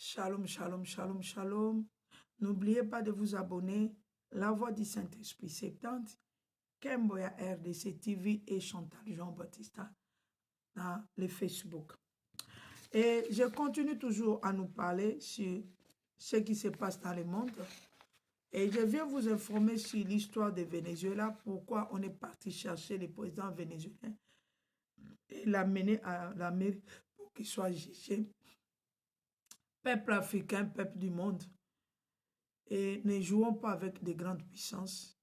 Shalom, shalom, shalom, shalom. N'oubliez pas de vous abonner. La Voix du Saint-Esprit 70, Kemboya RDC TV et Chantal Jean-Baptista dans le Facebook. Et je continue toujours à nous parler sur ce qui se passe dans le monde. Et je viens vous informer sur l'histoire de Venezuela, pourquoi on est parti chercher le président vénézuélien et l'amener à l'Amérique pour qu'il soit jugé. Peuple africain, peuple du monde, et ne jouons pas avec des grandes puissances.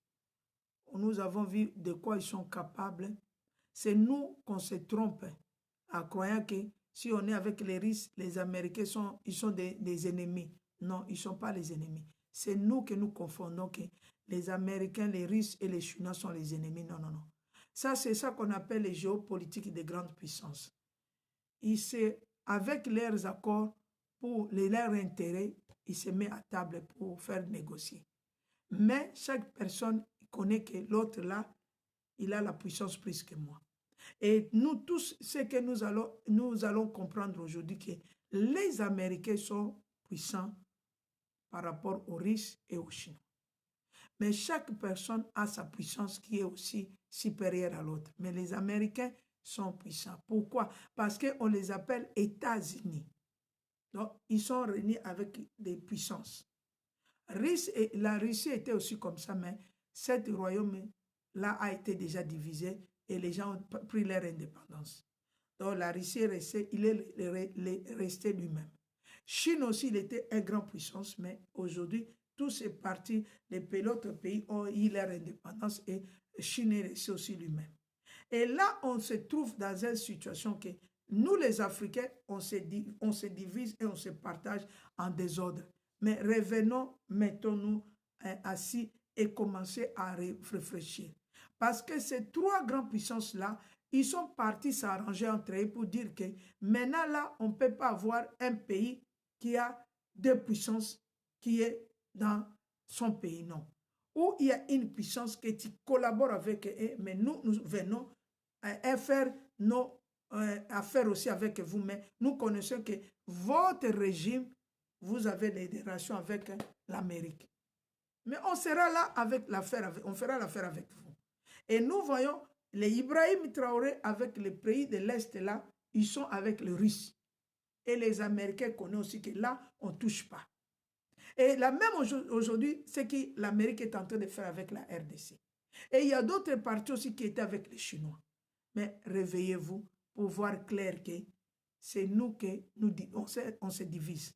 Nous avons vu de quoi ils sont capables. C'est nous qu'on se trompe en croyant que si on est avec les Russes, les Américains sont des ennemis. Non, ils ne sont pas les ennemis. C'est nous que nous confondons que les Américains, les Russes et les Chinois sont les ennemis. Non, non, non. Ça, c'est ça qu'on appelle les géopolitiques des grandes puissances. Avec leurs accords, pour leurs intérêts, ils se mettent à table pour faire négocier. Mais chaque personne connaît que l'autre là, il a la puissance plus que moi. Et nous tous, ce que nous allons comprendre aujourd'hui, que les Américains sont puissants par rapport aux Russes et aux Chinois. Mais chaque personne a sa puissance qui est aussi supérieure à l'autre. Mais les Américains sont puissants. Pourquoi? Parce qu'on les appelle États-Unis. Donc, ils sont réunis avec des puissances. La Russie était aussi comme ça, mais cet royaume-là a été déjà divisé et les gens ont pris leur indépendance. Donc, la Russie est restée, il est resté lui-même. Chine aussi, il était une grande puissance, mais aujourd'hui, tous ces partis, l'autre pays ont eu leur indépendance et Chine est resté aussi lui-même. Et là, on se trouve dans une situation que nous, les Africains, on se divise et on se partage en désordre. Mais revenons, mettons-nous assis et commencer à réfléchir. Parce que ces trois grandes puissances-là, ils sont partis s'arranger entre eux pour dire que maintenant, là, on ne peut pas avoir un pays qui a deux puissances qui est dans son pays, non. Ou il y a une puissance qui collabore avec eux, mais nous venons à faire nos affaires aussi avec vous, mais nous connaissons que votre régime, vous avez des relations avec l'Amérique. Mais on sera là avec l'affaire, on fera l'affaire avec vous. Et nous voyons les Ibrahim Traoré avec les pays de l'Est là, ils sont avec les Russes. Et les Américains connaissent aussi que là, on ne touche pas. Et là même aujourd'hui, c'est que l'Amérique est en train de faire avec la RDC. Et il y a d'autres partis aussi qui étaient avec les Chinois. Mais réveillez-vous pour voir clair que c'est nous que on se divise.